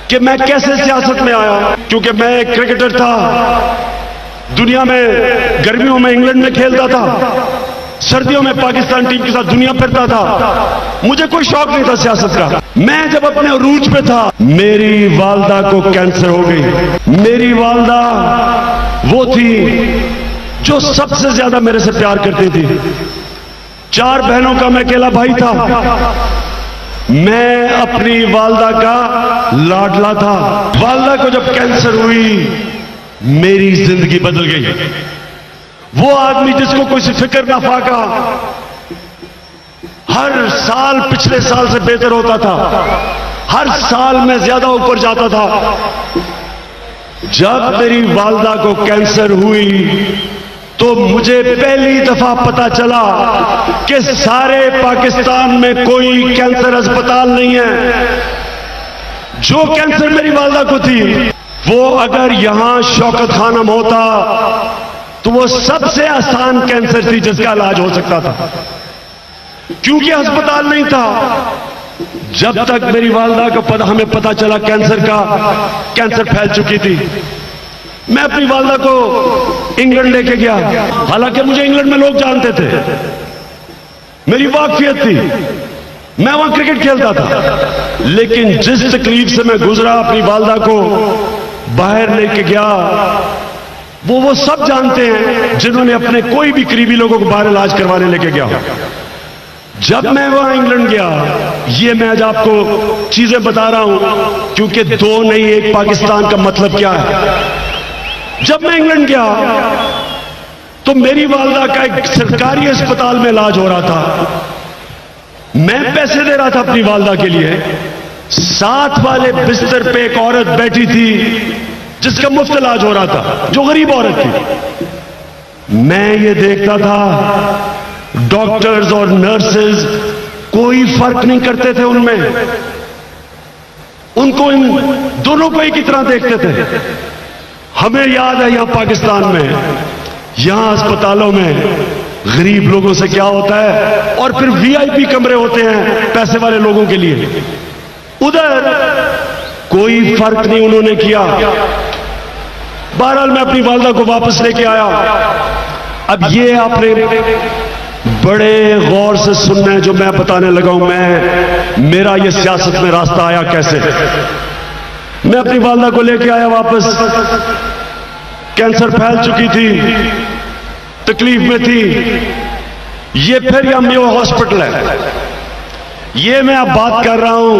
कि मैं कैसे सियासत में आया, क्योंकि मैं एक क्रिकेटर था, दुनिया में गर्मियों में इंग्लैंड में खेलता था, सर्दियों में पाकिस्तान टीम के साथ दुनिया फिरता था, मुझे कोई शौक नहीं था सियासत का। मैं जब अपने अरूज पे था, मेरी वालदा को कैंसर हो गई। मेरी वालदा वो थी जो सबसे ज्यादा मेरे से प्यार करती थी। 4 बहनों का मैं अकेला भाई था। मैं अपनी वालदा का लाडला था। वालदा को जब कैंसर हुई, मेरी जिंदगी बदल गई। वो आदमी जिसको कोई फिक्र ना फाका, हर साल पिछले साल से बेहतर होता था, हर साल मैं ज्यादा ऊपर जाता था। जब मेरी वालदा को कैंसर हुई तो मुझे पहली दफा पता चला कि सारे पाकिस्तान में कोई कैंसर अस्पताल नहीं है। जो कैंसर मेरी वालदा को थी, वो अगर यहां शौकत खानम होता तो वो सबसे आसान कैंसर थी जिसका इलाज हो सकता था, क्योंकि अस्पताल नहीं था। जब तक मेरी वालदा को हमें पता चला कैंसर फैल चुकी थी, मैं अपनी वालदा को इंग्लैंड लेके गया। हालांकि मुझे इंग्लैंड में लोग जानते थे, मेरी वाकफियत थी, मैं वहां क्रिकेट खेलता था, लेकिन जिस तकलीफ से मैं गुजरा अपनी वालदा को बाहर लेके गया, वो सब जानते हैं जिन्होंने अपने कोई भी करीबी लोगों को बाहर इलाज करवाने लेके गया। जब मैं वहां इंग्लैंड गया, ये मैं आज आपको चीजें बता रहा हूं क्योंकि 2 नहीं 1 पाकिस्तान का मतलब क्या है। जब मैं इंग्लैंड गया तो मेरी वालदा का एक सरकारी अस्पताल में इलाज हो रहा था। मैं पैसे दे रहा था अपनी वालदा के लिए। साथ वाले बिस्तर पे एक औरत बैठी थी जिसका मुफ्त इलाज हो रहा था, जो गरीब औरत थी। मैं ये देखता था, डॉक्टर्स और नर्सेज कोई फर्क नहीं करते थे उनमें, उनको इन दोनों को एक ही तरह देखते थे। हमें याद है यहां पाकिस्तान में, यहां अस्पतालों में गरीब लोगों से क्या होता है, और फिर वीआईपी कमरे होते हैं पैसे वाले लोगों के लिए। उधर कोई फर्क नहीं उन्होंने किया। बहरहाल मैं अपनी वालदा को वापस लेके आया। अब ये आपने बड़े गौर से सुनना है जो मैं बताने लगा हूं। मेरा ये सियासत में रास्ता आया कैसे। मैं अपनी वालदा को लेके आया वापस। कैंसर फैल चुकी थी, तकलीफ में थी। ये फिर यह मेयो हॉस्पिटल है। ये मैं अब बात कर रहा हूं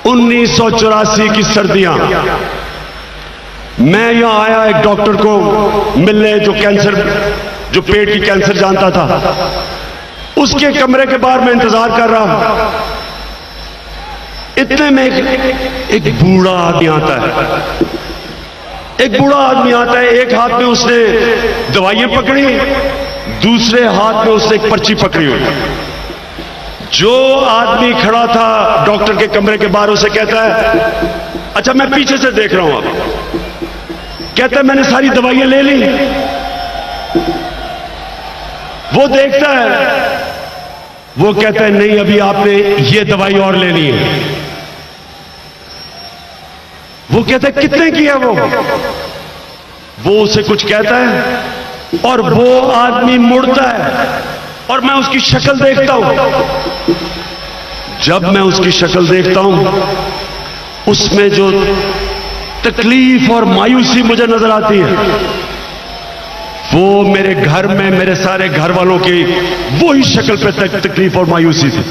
1984 की सर्दियां। मैं यहां आया एक डॉक्टर को मिलने जो पेट की कैंसर जानता था। उसके कमरे के बाहर मैं इंतजार कर रहा। इतने में एक बूढ़ा आदमी आता है। एक बूढ़ा आदमी आता है, एक हाथ में उसने दवाइयां पकड़ी, दूसरे हाथ में उसने एक पर्ची पकड़ी हुई। जो आदमी खड़ा था डॉक्टर के कमरे के बाहर, उसे कहता है, अच्छा मैं पीछे से देख रहा हूं। अब कहता है मैंने सारी दवाइयां ले ली। वो देखता है, वो कहता है नहीं, अभी आपने ये दवाई और लेनी है। वो कहता है कितने की है वो उसे कुछ कहता है और वो आदमी मुड़ता है और मैं उसकी शक्ल देखता हूं। जब मैं उसकी शक्ल देखता हूं, उसमें जो तकलीफ और मायूसी मुझे नजर आती है, वो मेरे घर में मेरे सारे घर वालों की वही शक्ल पे तकलीफ और मायूसी थी।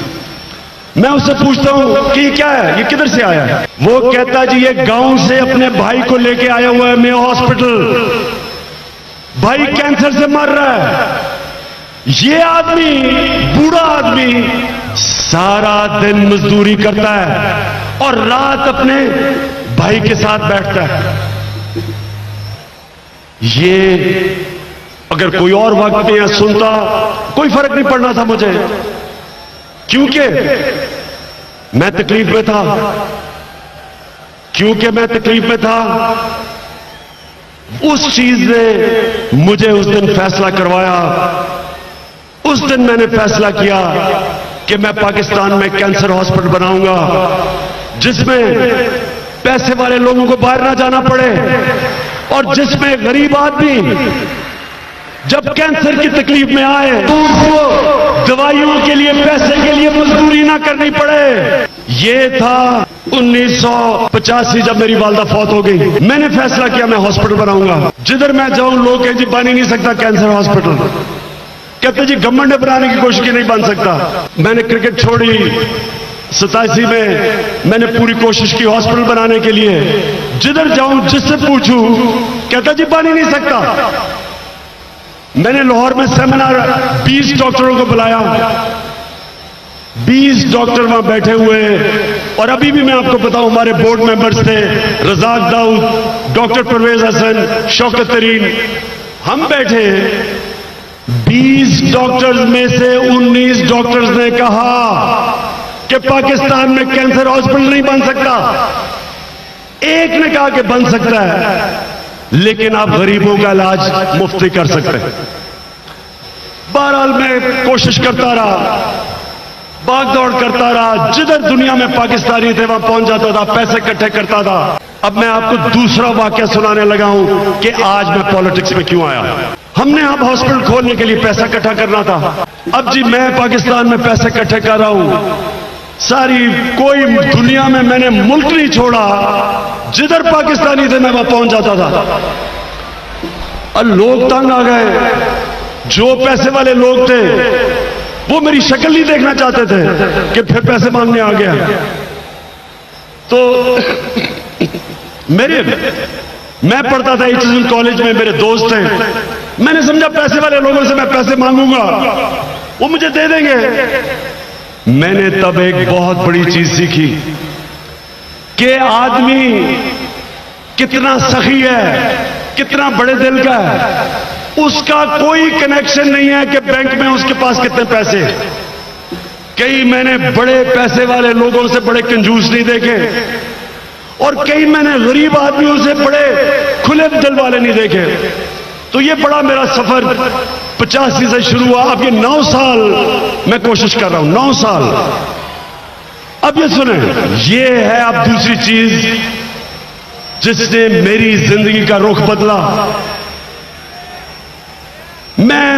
मैं उससे पूछता हूं कि ये क्या है, ये किधर से आया है। वो कहता जी ये गांव से अपने भाई को लेके आया हुआ है मेयो हॉस्पिटल। भाई कैंसर से मर रहा है। ये आदमी, बूढ़ा आदमी, सारा दिन मजदूरी करता है और रात अपने भाई के साथ बैठता है। ये अगर कोई और वक्त में सुनता, कोई फर्क नहीं पड़ना था मुझे, क्योंकि मैं तकलीफ में था। उस चीज ने मुझे उस दिन फैसला करवाया। उस दिन मैंने फैसला किया कि मैं पाकिस्तान में कैंसर हॉस्पिटल बनाऊंगा जिसमें पैसे वाले लोगों को बाहर ना जाना पड़े, और जिसमें गरीब आदमी जब कैंसर की तकलीफ में आए तो उसको दवाइयों के लिए, पैसे के लिए मजदूरी ना करनी पड़े। ये था 1985 जब मेरी वालदा फौत हो गई। मैंने फैसला किया मैं हॉस्पिटल बनाऊंगा। जिधर मैं जाऊं लोग कहें जी बन ही नहीं सकता कैंसर हॉस्पिटल। कहते जी गवर्नमेंट ने बनाने की कोशिश की, नहीं बन सकता। मैंने क्रिकेट छोड़ी 87 में, मैंने पूरी कोशिश की हॉस्पिटल बनाने के लिए। जिधर जाऊं जिससे पूछूं कहता जी बन ही नहीं सकता। मैंने लाहौर में सेमिनार 20 डॉक्टरों को बुलाया, 20 डॉक्टर वहां बैठे हुए, और अभी भी मैं आपको बताऊं हमारे बोर्ड मेंबर्स थे रजाक दाऊद, डॉक्टर परवेज हसन, शौकत तरीन, हम बैठे। 20 डॉक्टर्स में से 19 डॉक्टर्स ने कहा कि पाकिस्तान में कैंसर हॉस्पिटल नहीं बन सकता। एक ने कहा कि बन सकता है, लेकिन आप गरीबों का इलाज मुफ्त कर सकते हैं। बहरहाल मैं कोशिश करता रहा, भाग दौड़ करता रहा, जिधर दुनिया में पाकिस्तानी थे वहां पहुंच जाता था, पैसे इकट्ठे करता था। अब मैं आपको दूसरा वाकया सुनाने लगा हूं कि आज मैं पॉलिटिक्स में क्यों आया। हमने अब हॉस्पिटल खोलने के लिए पैसा इकट्ठा करना था। अब जी मैं पाकिस्तान में पैसे इकट्ठे कर रहा हूं, सारी कोई दुनिया में मैंने मुल्क नहीं छोड़ा, जिधर पाकिस्तानी थे मैं वहां पहुंच जाता था। और लोग तंग आ गए, जो पैसे वाले लोग थे वो मेरी शक्ल नहीं देखना चाहते थे कि फिर पैसे मांगने आ गया। तो मैं पढ़ता था एचएसएल कॉलेज में, मेरे दोस्त थे, मैंने समझा पैसे वाले लोगों से मैं पैसे मांगूंगा वो मुझे दे देंगे। मैंने तब एक बहुत बड़ी चीज सीखी कि आदमी कितना सखी है, कितना बड़े दिल का है। उसका कोई कनेक्शन नहीं है कि बैंक में उसके पास कितने पैसे। कई मैंने बड़े पैसे वाले लोगों से बड़े कंजूस नहीं देखे, और कई मैंने गरीब आदमियों से बड़े खुले दिल वाले नहीं देखे। तो ये बड़ा मेरा सफर 85 से शुरू हुआ। अब ये 9 साल मैं कोशिश कर रहा हूं, 9 साल। अब ये सुने, ये है अब दूसरी चीज जिसने मेरी जिंदगी का रुख बदला। मैं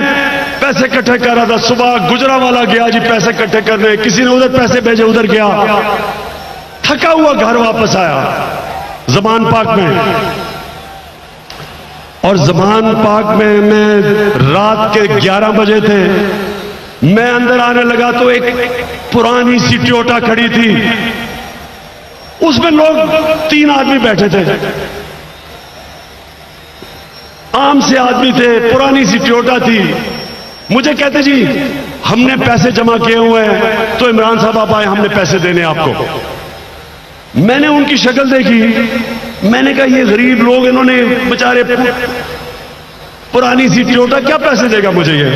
पैसे इकट्ठे कर रहा था, सुबह गुजरावाला गया जी पैसे इकट्ठे करने, किसी ने उधर पैसे भेजे, उधर गया, थका हुआ घर वापस आया ज़मान पाक में। और ज़मान पाक में मैं रात के 11 बजे थे, मैं अंदर आने लगा तो एक पुरानी सी टोयोटा खड़ी थी, उसमें लोग 3 आदमी बैठे थे, आम से आदमी थे, पुरानी सी टोयोटा थी। मुझे कहते जी हमने पैसे जमा किए हुए हैं, तो इमरान साहब आप आए, हमने पैसे देने आपको। मैंने उनकी शक्ल देखी, मैंने कहा ये गरीब लोग, इन्होंने बेचारे पुरानी सी टोयोटा, क्या पैसे देगा मुझे ये।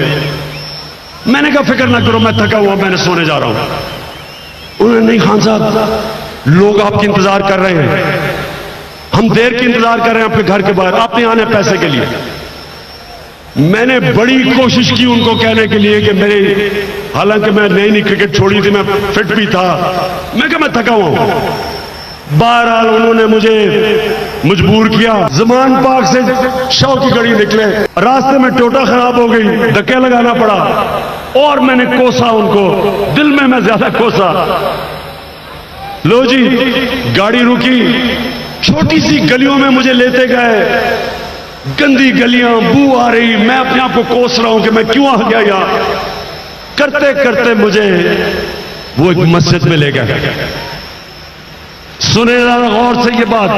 मैंने कहा फिक्र ना करो, मैं थका हुआ, मैंने सोने जा रहा हूं। उन्होंने नहीं खान साहब, लोग आपकी इंतजार कर रहे हैं, हम देर की इंतजार कर रहे हैं आपके घर के बाहर, आपने आना है पैसे के लिए। मैंने बड़ी कोशिश की उनको कहने के लिए कि मेरे, हालांकि मैं नई क्रिकेट छोड़ी थी, मैं फिट भी था, मैं कहा मैं थका हुआ हूं। बहरहाल उन्होंने मुझे मजबूर किया। ज़मान पाक से शौ की गड़ी निकले, रास्ते में टोटा खराब हो गई, धक्के लगाना पड़ा, और मैंने कोसा उनको, दिल में मैं ज्यादा कोसा। लो जी गाड़ी रुकी, छोटी सी गलियों में मुझे लेते गए, गंदी गलियां, बू आ रही, मैं अपने आप को कोस रहा हूं कि मैं क्यों आ गया यार। करते करते मुझे वो एक मस्जिद में ले गए। सुने जरा गौर से ये बात,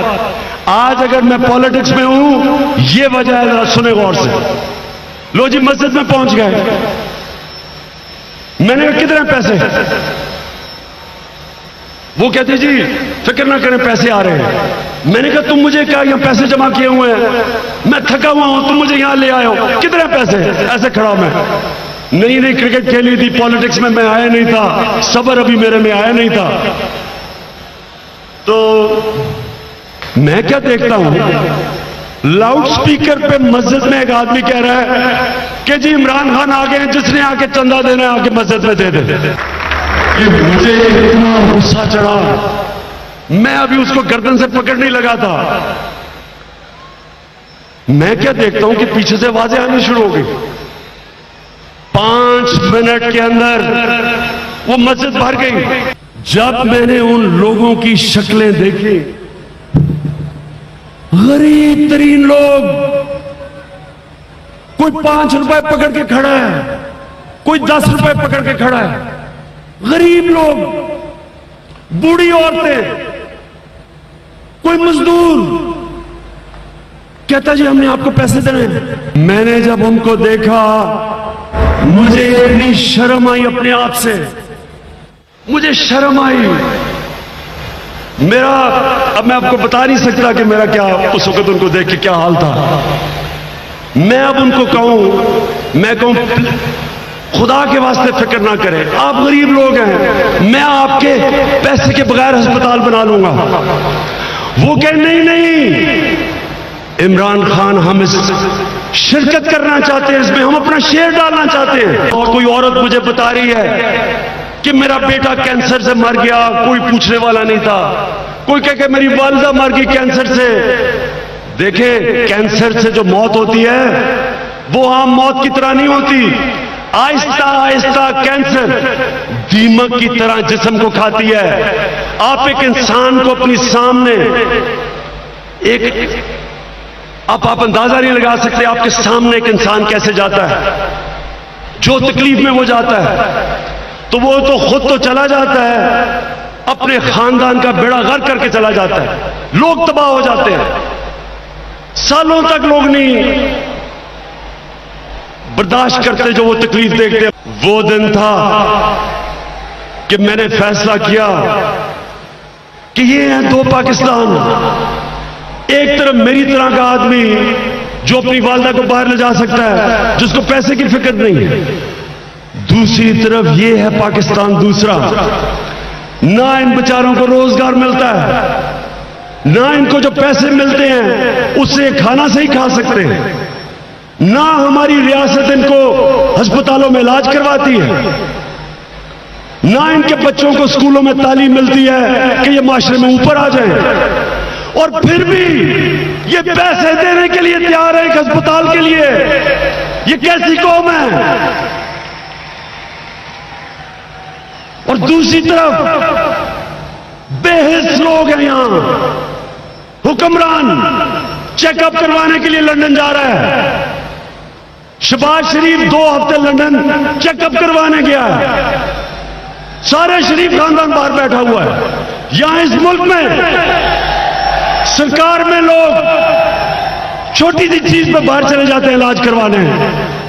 आज अगर मैं पॉलिटिक्स में हूं ये वजह है, जरा सुने गौर से। लो जी मस्जिद में पहुंच गए, मैंने कहा कितने पैसे। वो कहते जी फिक्र ना करें पैसे आ रहे हैं। मैंने कहा तुम मुझे क्या यहाँ पैसे जमा किए हुए हैं, मैं थका हुआ हूं, तुम मुझे यहां ले आए हो, कितने पैसे। ऐसे खड़ा मैं, नई क्रिकेट खेली थी, पॉलिटिक्स में मैं आया नहीं था, सब्र अभी मेरे में आया नहीं था। तो मैं क्या देखता हूं, लाउड स्पीकर पे मस्जिद में एक आदमी कह रहा है कि जी इमरान खान आ गए, जिसने आके चंदा देना है आके मस्जिद में दे दे। कि मुझे इतना गुस्सा चढ़ा, मैं अभी उसको गर्दन से पकड़ने लगा था, मैं क्या देखता हूं कि पीछे से आवाजें आनी शुरू हो गई। 5 मिनट के अंदर वो मस्जिद भर गई। जब मैंने उन लोगों की शक्लें देखी, गरीब तरीन लोग, कोई 5 रुपए पकड़ के खड़ा है, कोई 10 रुपए पकड़ के खड़ा है, गरीब लोग, बूढ़ी औरतें, कोई मजदूर कहता जी हमने आपको पैसे देने हैं। मैंने जब उनको देखा, मुझे इतनी शर्म आई अपने आप से, मुझे शर्म आई। अब मैं आपको बता नहीं सकता कि मेरा क्या उस वक्त उनको देख के क्या हाल था। मैं अब उनको मैं कहूं खुदा के वास्ते फिक्र ना करें, आप गरीब लोग हैं, मैं आपके पैसे के बगैर अस्पताल बना लूंगा। वो कहे नहीं, इमरान खान हम इस शिरकत करना चाहते हैं, इसमें हम अपना शेयर डालना चाहते हैं। और कोई औरत मुझे बता रही है कि मेरा बेटा कैंसर से मर गया, कोई पूछने वाला नहीं था। कोई कह के मेरी वालिदा मर गई कैंसर से। देखें, कैंसर से जो मौत होती है वो आम मौत की तरह नहीं होती। आहिस्ता आहिस्ता कैंसर दीमक की तरह जिस्म को खाती है। आप एक इंसान को अपनी सामने आप अंदाजा नहीं लगा सकते आपके सामने एक इंसान कैसे जाता है, जो तकलीफ में वो जाता है, तो वो तो खुद तो चला जाता है, अपने खानदान का बेड़ा गर्क करके चला जाता है, लोग तबाह हो जाते हैं, सालों तक लोग नहीं बर्दाश्त करते जो वो तकलीफ देखते। वो दिन था कि मैंने फैसला किया कि ये है 2 पाकिस्तान। एक तरफ मेरी तरह का आदमी जो अपनी वालिदा को बाहर ले जा सकता है, जिसको पैसे की फिक्र नहीं, दूसरी तरफ ये है पाकिस्तान दूसरा। ना इन बेचारों को रोजगार मिलता है, ना इनको जो पैसे मिलते हैं उससे खाना सही खा सकते हैं, ना हमारी रियासत इनको अस्पतालों में इलाज करवाती है, ना इनके बच्चों को स्कूलों में तालीम मिलती है कि ये माशरे में ऊपर आ जाएं। और फिर भी ये पैसे देने के लिए तैयार है एक अस्पताल के लिए। ये कैसी कौम है? और दूसरी तरफ बेहिस लोग हैं यहां। हुक्मरान चेकअप करवाने के लिए लंदन जा रहा है। शहबाज शरीफ 2 हफ्ते लंदन चेकअप करवाने गया है। सारे शरीफ खानदान बाहर बैठा हुआ है। यहां इस मुल्क में सरकार में लोग छोटी सी चीज पे बाहर चले जाते हैं इलाज करवाने।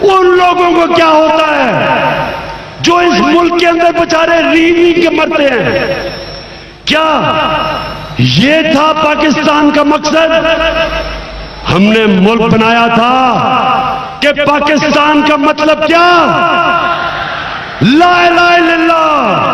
उन लोगों को क्या होता है जो इस मुल्क के अंदर बेचारे रीढ़ के मरते हैं? क्या ये था पाकिस्तान का मकसद? हमने मुल्क बनाया था कि पाकिस्तान का मतलब क्या? ला इलाहा इल्लल्लाह।